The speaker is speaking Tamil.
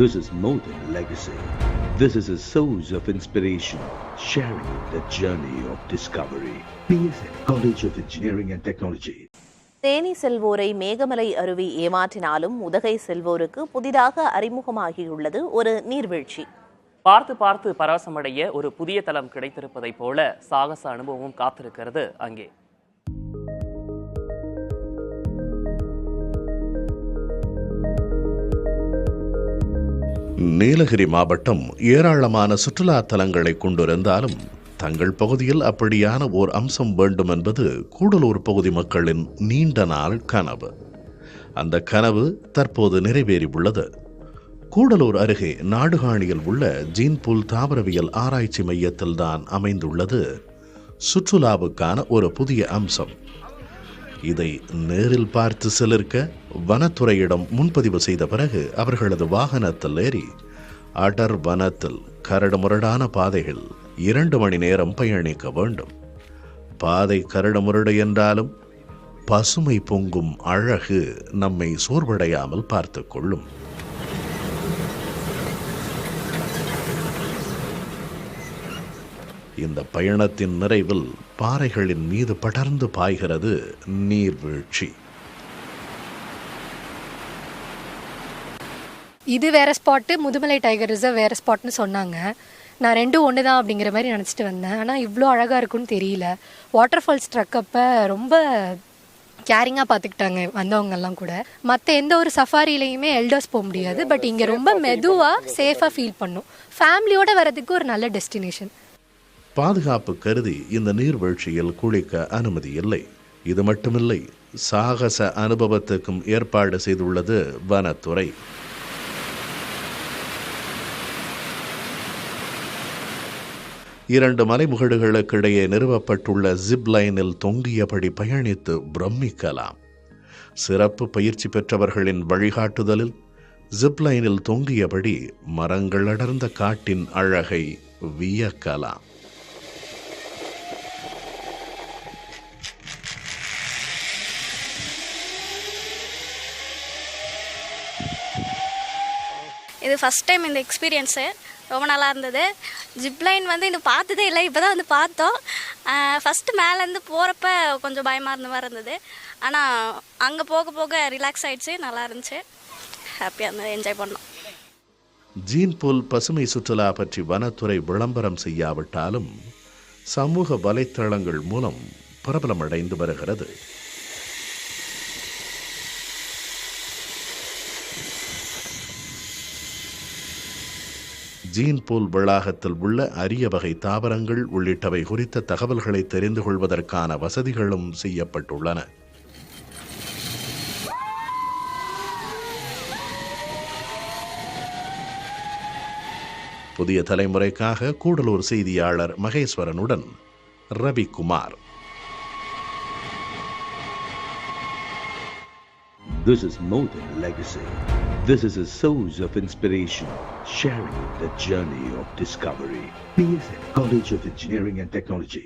This is more than legacy. This is a source of inspiration, sharing the journey of discovery. PSN College of Engineering and Technology. Theni செல்வோரை Meghamalai அருவி ஏமாற்றினாலும் உதகை செல்வோருக்கு புதிதாக அறிமுகமாகியுள்ளது ஒரு நீர்வீழ்ச்சி. பார்த்து பார்த்து பரவசமடைய ஒரு புதிய தளம் கிடைத்திருப்பதைப் போல சாகச அனுபவமும் காத்திருக்கிறது அங்கே. நீலகிரி மாவட்டம் ஏராளமான சுற்றுலா தலங்களை கொண்டிருந்தாலும் தங்கள் பகுதியில் அப்படியான ஓர் அம்சம் வேண்டும் என்பது கூடலூர் பகுதி மக்களின் நீண்ட நாள் கனவு. அந்த கனவு தற்போது நிறைவேறியுள்ளது. கூடலூர் அருகே நாடுகாணியில் உள்ள ஜீன்பூல் தாவரவியல் ஆராய்ச்சி மையத்தில் தான் அமைந்துள்ளது சுற்றுலாவுக்கான ஒரு புதிய அம்சம். இதை நேரில் பார்த்து சிலிர்க்க வனத்துறையிடம் முன்பதிவு செய்த பிறகு அவர்களது வாகனத்தில் ஏறி அடர் வனத்தில் கரடுமுரடான பாதைகள் 2 மணி நேரம் பயணிக்க வேண்டும். பாதை கரடுமுரடு என்றாலும் பசுமை பொங்கும் அழகு நம்மை சோர்வடையாமல் பார்த்து கொள்ளும். இந்த பயணத்தின் நிறைவில் பாறைகளின் மீது படர்ந்து பாய்கிறது நீர்வீழ்ச்சி. இது வேற ஸ்பாட்டு, முதுமலை டைகர் ரிசர்வ் வேற ஸ்பாட்னு சொன்னாங்க. நான் ரெண்டும் ஒன்று தான் அப்படிங்கிற மாதிரி நினச்சிட்டு வந்தேன். ஆனால் இவ்வளோ அழகாக இருக்குன்னு தெரியல. வாட்டர் ஃபால்ஸ் ட்ரக்கப்போ ரொம்ப கேரிங்காக பார்த்துக்கிட்டாங்க வந்தவங்கெல்லாம் கூட. மற்ற எந்த ஒரு சஃபாரிலையுமே எல்டர்ஸ் போக முடியாது. பட் இங்கே ரொம்ப மெதுவாக சேஃபாக ஃபீல் பண்ணும். ஃபேமிலியோடு வரதுக்கு ஒரு நல்ல டெஸ்டினேஷன். பாதுகாப்பு கருதி இந்த நீர்வீழ்ச்சியில் குளிக்க அனுமதி இல்லை. இது மட்டுமில்லை, சாகச அனுபவத்துக்கும் ஏற்பாடு செய்துள்ளது வனத்துறை. இரண்டு மலைமுகடுகளுக்கு இடையே நிறுவப்பட்டுள்ள ஜிப் லைனில் தொங்கியபடி பயணித்து பிரமிக்கலாம். சிறப்பு பயிற்சி பெற்றவர்களின் வழிகாட்டுதலில் ஜிப் லைனில் தொங்கியபடி மரங்கள் அடர்ந்த காட்டின் அழகை வியக்கலாம். இது ஃபஸ்ட் டைம் இந்த எக்ஸ்பீரியன்ஸு. ரொம்ப நல்லா இருந்தது. ஜிப்லைன் இன்னும் பார்த்ததே இல்லை, இப்போ தான் பார்த்தோம். ஃபஸ்ட்டு மேலேருந்து போகிறப்ப கொஞ்சம் பயமாக இருந்த மாதிரி இருந்தது. ஆனால் அங்கே போக போக ரிலாக்ஸ் ஆகிடுச்சு, நல்லா இருந்துச்சு, ஹாப்பியாக இருந்தது, என்ஜாய் பண்ணோம். ஜீன்பூல் பசுமை சுற்றுலா பற்றி வனத்துறை விளம்பரம் செய்யாவிட்டாலும் சமூக வலைத்தளங்கள் மூலம் பிரபலமடைந்து வருகிறது. ஜீன்பூல் வளாகத்தில் உள்ள அரிய வகை தாவரங்கள் உள்ளிட்டவை குறித்த தகவல்களை தெரிந்து கொள்வதற்கான வசதிகளும் செய்யப்பட்டுள்ளன. புதிய தலைமுறைக்காக கூடலூர் செய்தியாளர் மகேஸ்வரனுடன் Ravikumar. This is more than legacy. This is a source of inspiration, sharing the journey of discovery. PSN College of Engineering and Technology.